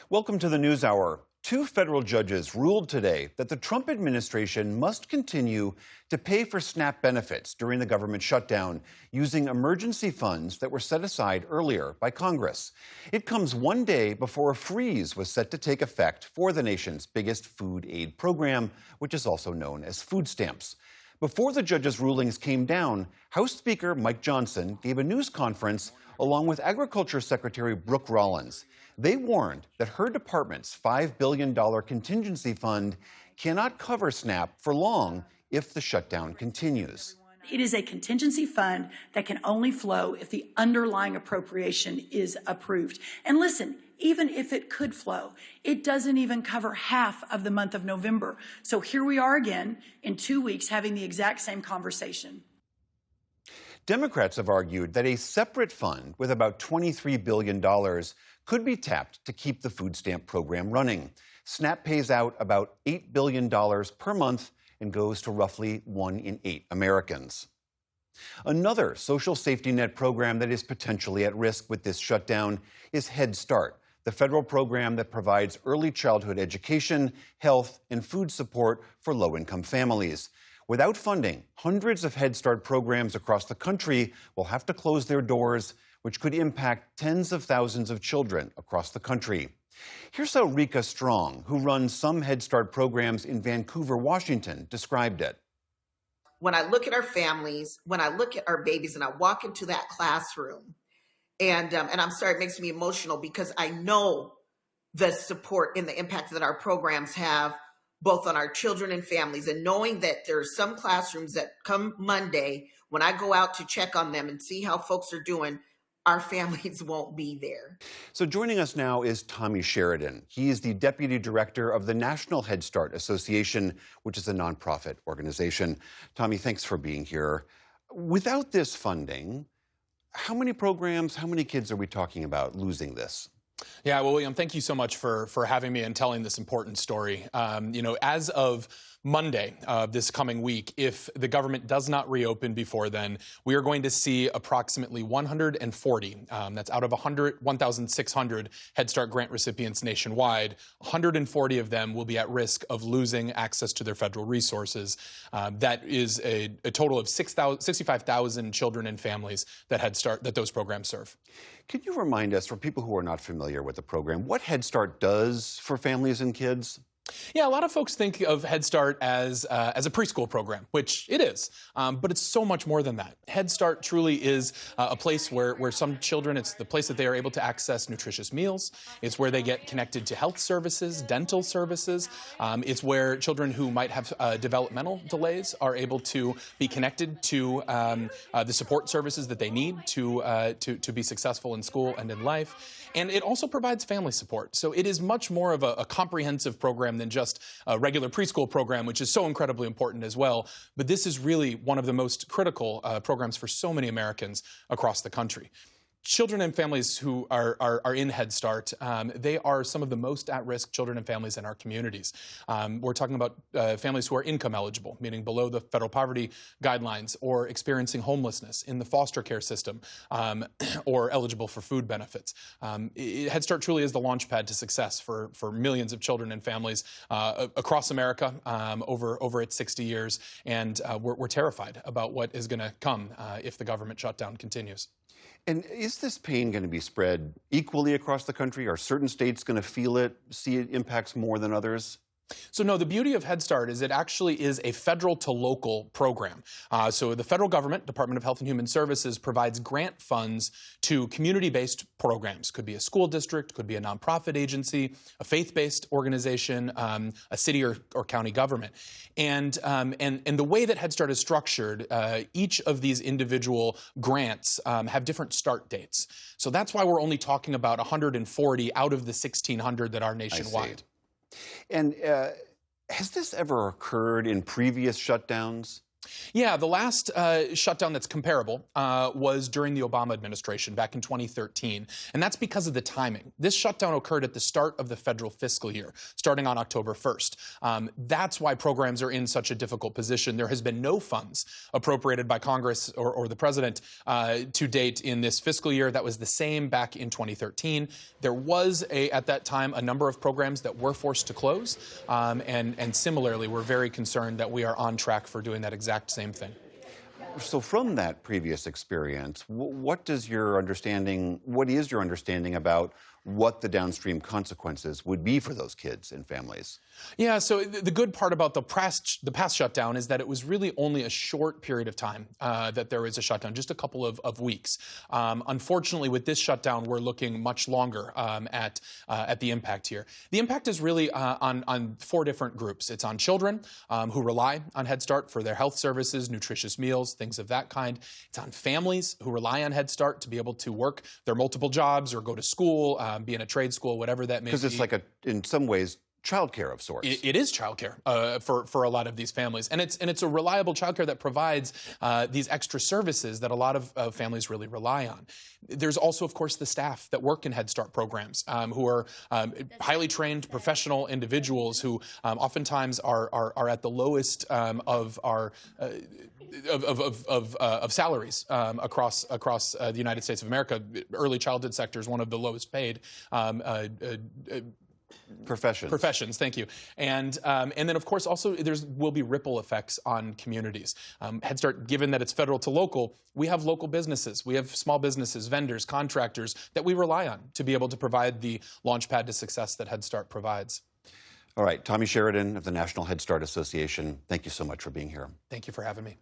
Welcome to the NewsHour. Two federal judges ruled today that the Trump administration must continue to pay for SNAP benefits during the government shutdown using emergency funds that were set aside earlier by Congress. It comes one day before a freeze was set to take effect for the nation's biggest food aid program, which is also known as food stamps. Before the judges' rulings came down, House Speaker Mike Johnson gave a news conference along with Agriculture Secretary Brooke Rollins. They warned that her department's $5 billion contingency fund cannot cover SNAP for long if the shutdown continues. It is a contingency fund that can only flow if the underlying appropriation is approved. And listen, even if it could flow, it doesn't even cover half of the month of November. So here we are again in 2 weeks having the exact same conversation. Democrats have argued that a separate fund with about $23 billion could be tapped to keep the food stamp program running. SNAP pays out about $8 billion per month and goes to roughly 1 in 8 Americans. Another social safety net program that is potentially at risk with this shutdown is Head Start, the federal program that provides early childhood education, health, and food support for low-income families. Without funding, hundreds of Head Start programs across the country will have to close their doors, which could impact tens of thousands of children across the country. Here's how Rika Strong, who runs some Head Start programs in Vancouver, Washington, described it. When I look at our families, when I look at our babies, and I walk into that classroom, and I'm sorry, it makes me emotional because I know the support and the impact that our programs have both on our children and families, and knowing that there are some classrooms that come Monday, when I go out to check on them and see how folks are doing, our families won't be there. So joining us now is Tommy Sheridan. He is the Deputy Director of the National Head Start Association, which is a nonprofit organization. Tommy, thanks for being here. Without this funding, how many programs, how many kids are we talking about losing this? Yeah, well, William, thank you so much for having me and telling this important story. As of Monday of this coming week, if the government does not reopen before then, we are going to see approximately 140, that's out of 1,600 Head Start grant recipients nationwide, 140 of them will be at risk of losing access to their federal resources. That is a total of 65,000 children and families that those programs serve. Can you remind us, for people who are not familiar with the program, what Head Start does for families and kids? Yeah, a lot of folks think of Head Start as a preschool program, which it is, but it's so much more than that. Head Start truly is a place where some children, it's the place that they are able to access nutritious meals. It's where they get connected to health services, dental services. It's where children who might have developmental delays are able to be connected to the support services that they need to be successful in school and in life. And it also provides family support. So it is much more of a comprehensive program than just a regular preschool program, which is so incredibly important as well. But this is really one of the most critical programs for so many Americans across the country. Children and families who are in Head Start, they are some of the most at-risk children and families in our communities. We're talking about families who are income eligible, meaning below the federal poverty guidelines, or experiencing homelessness in the foster care system, or eligible for food benefits. Head Start truly is the launch pad to success for millions of children and families across America over its 60 years, and we're terrified about what is going to come if the government shutdown continues. And is this pain going to be spread equally across the country? Are certain states going to feel it, see it impacts more than others? So no, the beauty of Head Start is it actually is a federal to local program. So the federal government, Department of Health and Human Services, provides grant funds to community-based programs. Could be a school district, could be a nonprofit agency, a faith-based organization, a city or county government. And the way that Head Start is structured, each of these individual grants have different start dates. So that's why we're only talking about 140 out of the 1,600 that are nationwide. And has this ever occurred in previous shutdowns? Yeah, the last shutdown that's comparable was during the Obama administration back in 2013, and that's because of the timing. This shutdown occurred at the start of the federal fiscal year, starting on October 1st. That's why programs are in such a difficult position. There has been no funds appropriated by Congress or the president to date in this fiscal year. That was the same back in 2013. There was, at that time, a number of programs that were forced to close, and similarly, we're very concerned that we are on track for doing that exact same thing. So from that previous experience, what is your understanding about what the downstream consequences would be for those kids and families? Yeah, so the good part about the past shutdown is that it was really only a short period of time that there was a shutdown, just a couple of weeks. Unfortunately, with this shutdown, we're looking much longer at the impact here. The impact is really on four different groups. It's on children who rely on Head Start for their health services, nutritious meals, things of that kind. It's on families who rely on Head Start to be able to work their multiple jobs or go to school, be in a trade school, whatever that may be. Because it's like in some ways, childcare of sorts. It is childcare for a lot of these families, and it's a reliable childcare that provides these extra services that a lot of families really rely on. There's also, of course, the staff that work in Head Start programs who are highly trained professional individuals who oftentimes are at the lowest of our of salaries across the United States of America. Early childhood sector is one of the lowest paid professions, thank you. And then, of course, also will be ripple effects on communities. Head Start, given that it's federal to local, we have local businesses. We have small businesses, vendors, contractors that we rely on to be able to provide the launchpad to success that Head Start provides. All right, Tommy Sheridan of the National Head Start Association, thank you so much for being here. Thank you for having me.